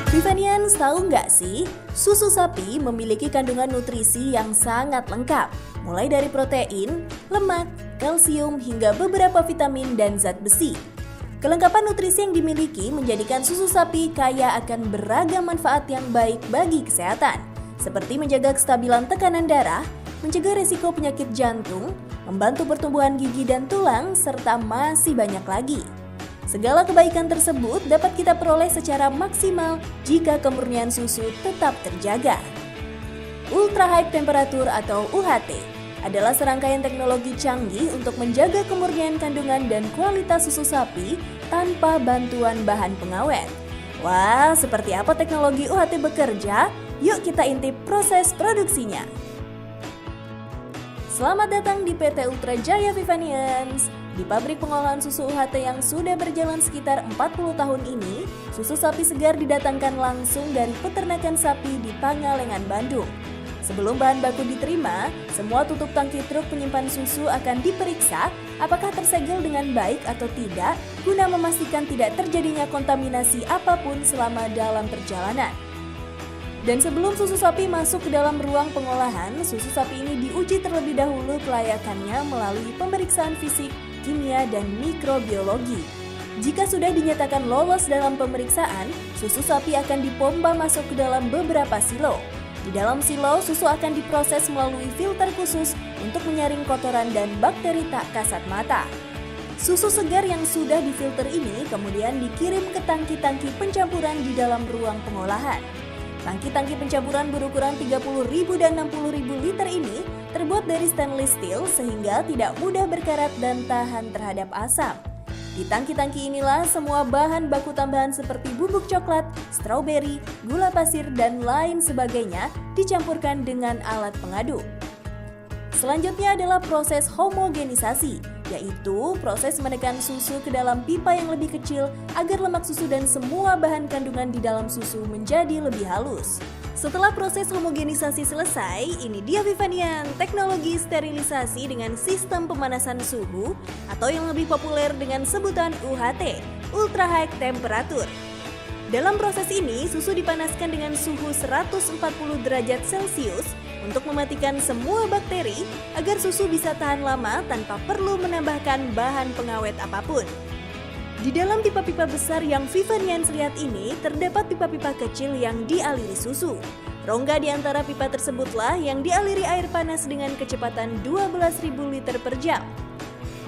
Vivanians, tahu nggak sih, susu sapi memiliki kandungan nutrisi yang sangat lengkap, mulai dari protein, lemak, kalsium, hingga beberapa vitamin dan zat besi. Kelengkapan nutrisi yang dimiliki menjadikan susu sapi kaya akan beragam manfaat yang baik bagi kesehatan, seperti menjaga kestabilan tekanan darah, mencegah resiko penyakit jantung, membantu pertumbuhan gigi dan tulang, serta masih banyak lagi. Segala kebaikan tersebut dapat kita peroleh secara maksimal jika kemurnian susu tetap terjaga. Ultra High Temperature atau UHT adalah serangkaian teknologi canggih untuk menjaga kemurnian kandungan dan kualitas susu sapi tanpa bantuan bahan pengawet. Wah, seperti apa teknologi UHT bekerja? Yuk kita intip proses produksinya. Selamat datang di PT Ultra Jaya Vivanians. Di pabrik pengolahan susu UHT yang sudah berjalan sekitar 40 tahun ini, susu sapi segar didatangkan langsung dari peternakan sapi di Pangalengan, Bandung. Sebelum bahan baku diterima, semua tutup tangki truk penyimpan susu akan diperiksa apakah tersegel dengan baik atau tidak guna memastikan tidak terjadinya kontaminasi apapun selama dalam perjalanan. Dan sebelum susu sapi masuk ke dalam ruang pengolahan, susu sapi ini diuji terlebih dahulu kelayakannya melalui pemeriksaan fisik, kimia, dan mikrobiologi. Jika sudah dinyatakan lolos dalam pemeriksaan, susu sapi akan dipompa masuk ke dalam beberapa silo. Di dalam silo, susu akan diproses melalui filter khusus untuk menyaring kotoran dan bakteri tak kasat mata. Susu segar yang sudah difilter ini kemudian dikirim ke tangki-tangki pencampuran di dalam ruang pengolahan. Tangki-tangki pencampuran berukuran 30.000 dan 60.000 liter ini terbuat dari stainless steel sehingga tidak mudah berkarat dan tahan terhadap asap. Di tangki-tangki inilah semua bahan baku tambahan seperti bubuk coklat, stroberi, gula pasir, dan lain sebagainya dicampurkan dengan alat pengaduk. Selanjutnya adalah proses homogenisasi, yaitu proses menekan susu ke dalam pipa yang lebih kecil agar lemak susu dan semua bahan kandungan di dalam susu menjadi lebih halus. Setelah proses homogenisasi selesai, ini dia Vivanian, teknologi sterilisasi dengan sistem pemanasan suhu atau yang lebih populer dengan sebutan UHT, Ultra High Temperature. Dalam proses ini, susu dipanaskan dengan suhu 140 derajat Celcius untuk mematikan semua bakteri agar susu bisa tahan lama tanpa perlu menambahkan bahan pengawet apapun. Di dalam pipa-pipa besar yang Vivanians lihat ini, terdapat pipa-pipa kecil yang dialiri susu. Rongga di antara pipa tersebutlah yang dialiri air panas dengan kecepatan 12.000 liter per jam.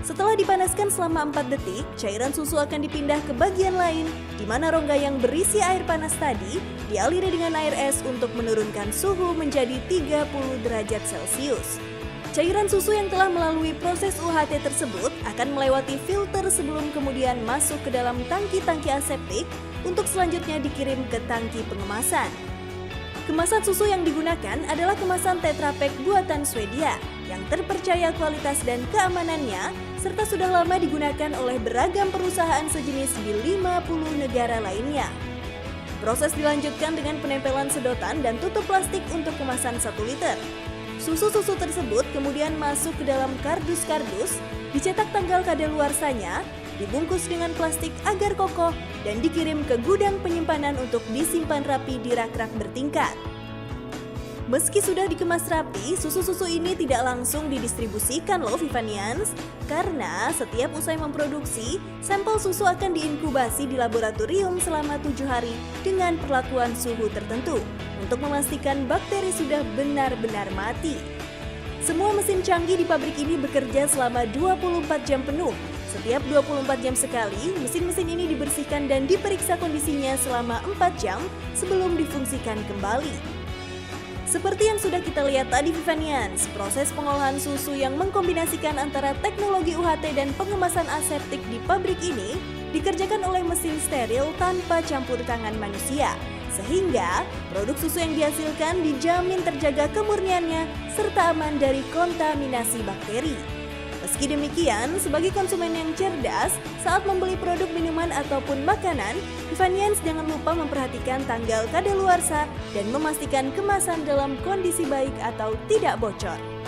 Setelah dipanaskan selama 4 detik, cairan susu akan dipindah ke bagian lain, di mana rongga yang berisi air panas tadi dialiri dengan air es untuk menurunkan suhu menjadi 30 derajat Celcius. Cairan susu yang telah melalui proses UHT tersebut akan melewati filter sebelum kemudian masuk ke dalam tangki-tangki aseptik untuk selanjutnya dikirim ke tangki pengemasan. Kemasan susu yang digunakan adalah kemasan Tetra Pak buatan Swedia yang terpercaya kualitas dan keamanannya serta sudah lama digunakan oleh beragam perusahaan sejenis di 50 negara lainnya. Proses dilanjutkan dengan penempelan sedotan dan tutup plastik untuk kemasan 1 liter. Susu-susu tersebut kemudian masuk ke dalam kardus-kardus, dicetak tanggal kadaluarsanya, dibungkus dengan plastik agar kokoh, dan dikirim ke gudang penyimpanan untuk disimpan rapi di rak-rak bertingkat. Meski sudah dikemas rapi, susu-susu ini tidak langsung didistribusikan loh Vivanians, karena setiap usai memproduksi, sampel susu akan diinkubasi di laboratorium selama 7 hari dengan perlakuan suhu tertentu untuk memastikan bakteri sudah benar-benar mati. Semua mesin canggih di pabrik ini bekerja selama 24 jam penuh. Setiap 24 jam sekali, mesin-mesin ini dibersihkan dan diperiksa kondisinya selama 4 jam sebelum difungsikan kembali. Seperti yang sudah kita lihat tadi Vivanians, proses pengolahan susu yang mengkombinasikan antara teknologi UHT dan pengemasan aseptik di pabrik ini dikerjakan oleh mesin steril tanpa campur tangan manusia. Sehingga produk susu yang dihasilkan dijamin terjaga kemurniannya serta aman dari kontaminasi bakteri. Meski demikian, sebagai konsumen yang cerdas, saat membeli produk minuman ataupun makanan, Vivanians jangan lupa memperhatikan tanggal kadaluarsa dan memastikan kemasan dalam kondisi baik atau tidak bocor.